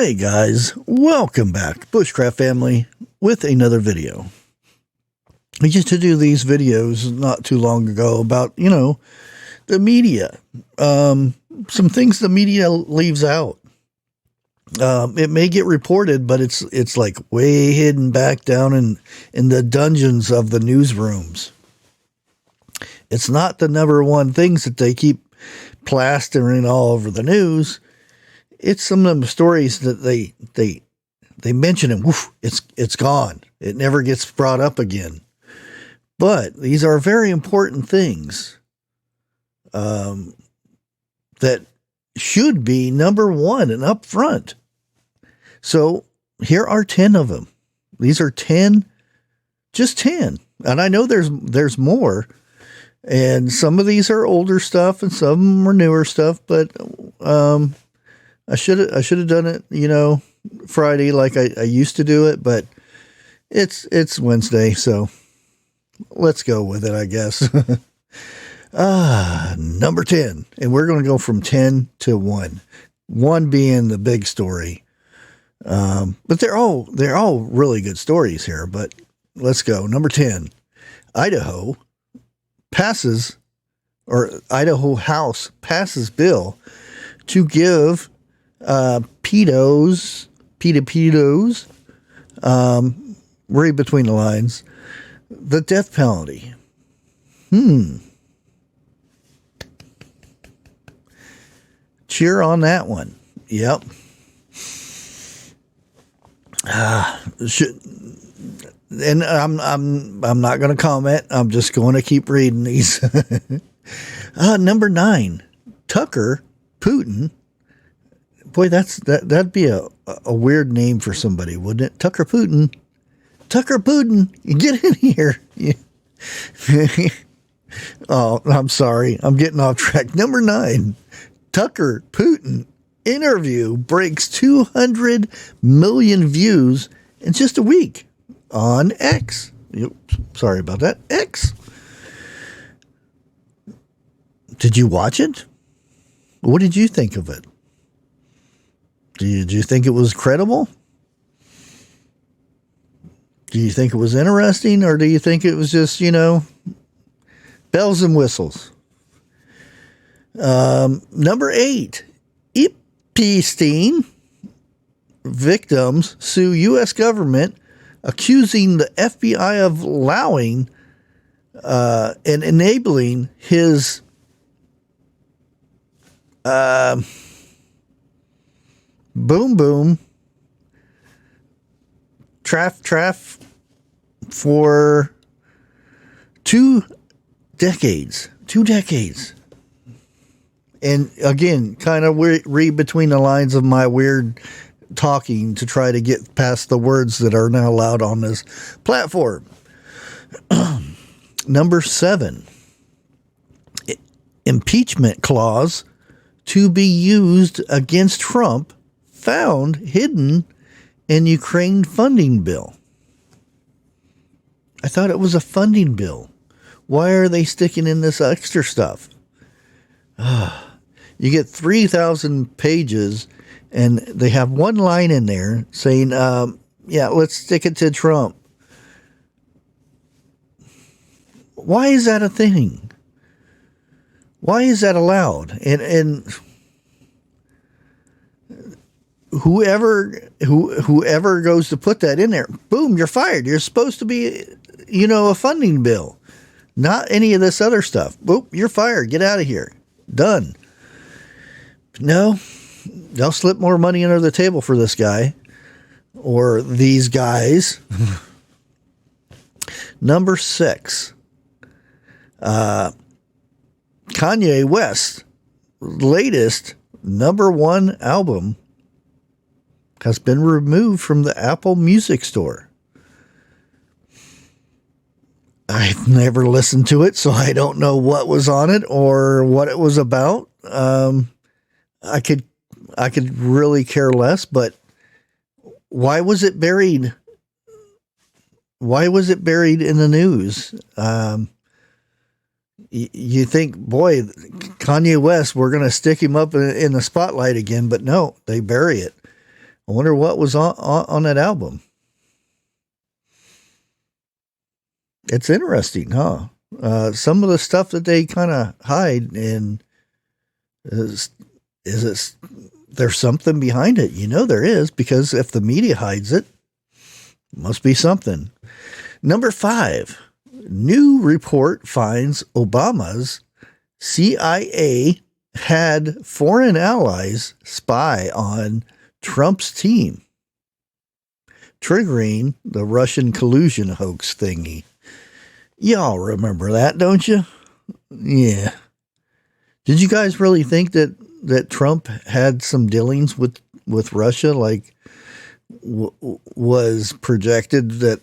Hey guys, welcome back, Bushcraft family, with another video. I used to do these videos not too long ago about, the media. Some things the media leaves out. It may get reported, but it's like way hidden back down in the dungeons of the newsrooms. It's not the number one things that they keep plastering all over the news. It's some of the stories that they mention and woof, it's gone. It never gets brought up again. But these are very important things that should be number one and up front. So here are 10 of them. These are 10, just 10. And I know there's more. And some of these are older stuff and some are newer stuff, but I should have done it, Friday like I used to do it, but it's Wednesday, so let's go with it, I guess. Number 10, and we're going to go from 10 to 1. 1 being the big story. But they're all really good stories here, but let's go. Number 10, Idaho House passes bill to give pedos, read between the lines, the death penalty. Cheer on that one. Yep. And I'm not going to comment. I'm just going to keep reading these. Number 9, Tucker Putin. Boy, that'd be a weird name for somebody, wouldn't it? Tucker Putin, get in here. Oh, I'm sorry. I'm getting off track. Number 9, Tucker Putin interview breaks 200 million views in just a week on X. Sorry about that. X. Did you watch it? What did you think of it? Did you think it was credible? Do you think it was interesting, or do you think it was just, bells and whistles? Number 8, Epstein victims sue U.S. government, accusing the FBI of allowing and enabling his boom traff for 2 decades. 2 decades. And again, kind of read between the lines of my weird talking to try to get past the words that are now allowed on this platform. Number 7, impeachment clause to be used against Trump found hidden in Ukraine funding bill. I thought it was a funding bill. Why are they sticking in this extra stuff? You get 3,000 pages and they have one line in there saying, let's stick it to Trump. Why is that a thing? Why is that allowed? And whoever goes to put that in there, boom, you're fired. You're supposed to be, a funding bill, not any of this other stuff. Boop, you're fired. Get out of here. Done. No, they'll slip more money under the table for this guy or these guys. Number 6, Kanye West's latest number 1 album has been removed from the Apple Music Store. I've never listened to it, so I don't know what was on it or what it was about. I could really care less, but why was it buried? Why was it buried in the news? You think, boy, Kanye West, we're going to stick him up in the spotlight again, but no, they bury it. I wonder what was on that album. It's interesting, huh? Some of the stuff that they kind of hide, and is it, there's something behind it. You know there is, because if the media hides it, must be something. Number 5, new report finds Obama's CIA had foreign allies spy on Trump's team, triggering the Russian collusion hoax thingy. Y'all remember that, don't you? Yeah. Did you guys really think that Trump had some dealings with Russia, like was projected, that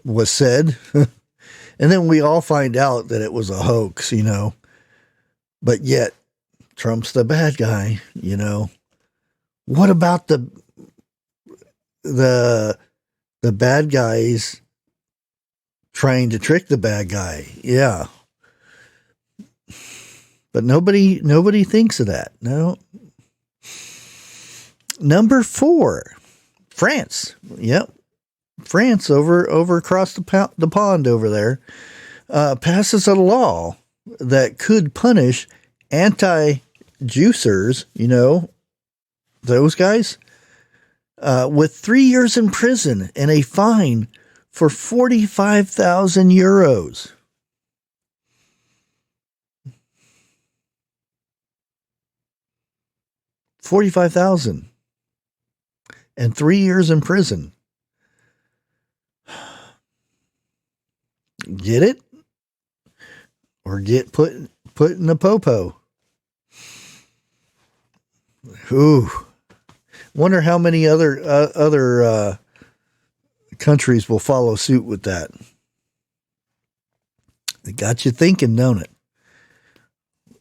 was said? And then we all find out that it was a hoax, you know. But yet, Trump's the bad guy, you know. What about the bad guys trying to trick the bad guy? Yeah. But nobody thinks of that. No. Number 4, France. Yep. France over across the pond over there passes a law that could punish anti-juicers, you know, those guys, with 3 years in prison and a fine for 45,000 euros. $45,000 and 3 years in prison. Get it? Or get put in a popo. Ooh. Wonder how many other countries will follow suit with that. It got you thinking, don't it?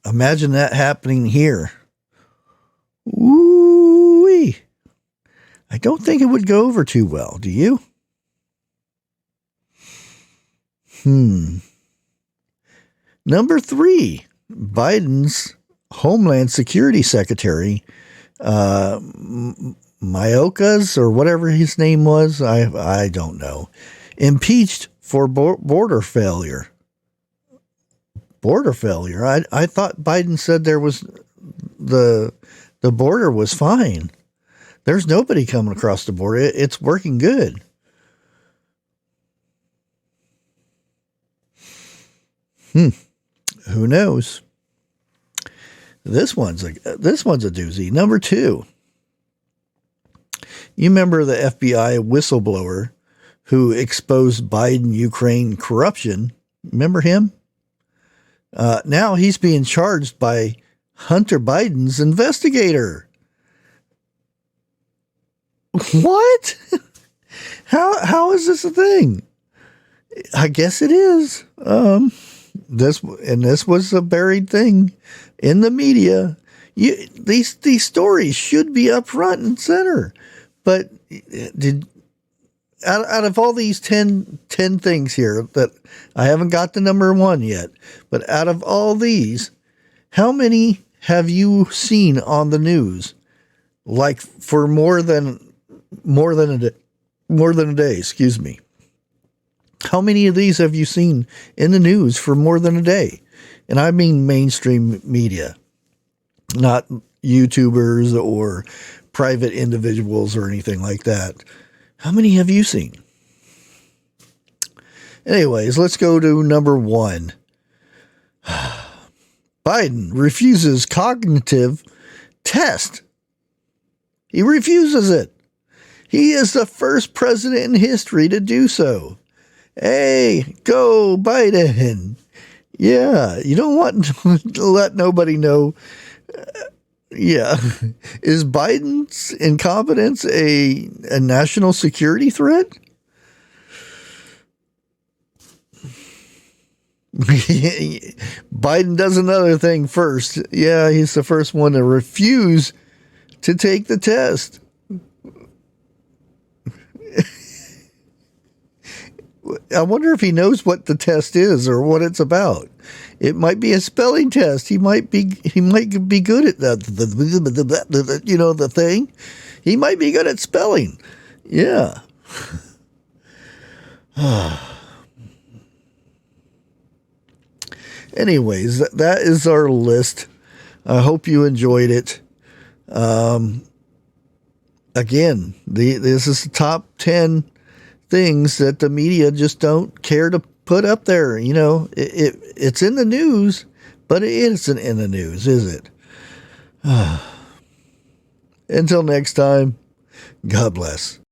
Imagine that happening here. Ooh-wee. I don't think it would go over too well. Do you? Number 3, Biden's Homeland Security Secretary, Mayorkas, or whatever his name was, I don't know, impeached for border failure. Border failure? I thought Biden said there was the border was fine. There's nobody coming across the border. It's working good. Who knows? This one's a doozy. Number 2. You remember the FBI whistleblower who exposed Biden-Ukraine corruption? Remember him? Now he's being charged by Hunter Biden's investigator. What? How is this a thing? I guess it is. This was a buried thing in the media. These stories should be up front and center. But out of all these 10 things here that I haven't got the number 1 yet, but out of all these, how many have you seen on the news? Like for more than a day, excuse me. How many of these have you seen in the news for more than a day? And I mean mainstream media, not YouTubers or private individuals or anything like that. How many have you seen? Anyways, let's go to number 1. Biden refuses cognitive test. He refuses it. He is the first president in history to do so. Hey, go Biden. Yeah, you don't want to let nobody know. Yeah. Is Biden's incompetence a national security threat? Biden does another thing first. Yeah, he's the first one to refuse to take the test. I wonder if he knows what the test is or what it's about. It might be a spelling test. He might be good at that. The thing. He might be good at spelling. Yeah. Anyways, that is our list. I hope you enjoyed it. Again, this is the top 10 things that the media just don't care to put up there. It's in the news, but it isn't in the news, is it? Until next time, God bless.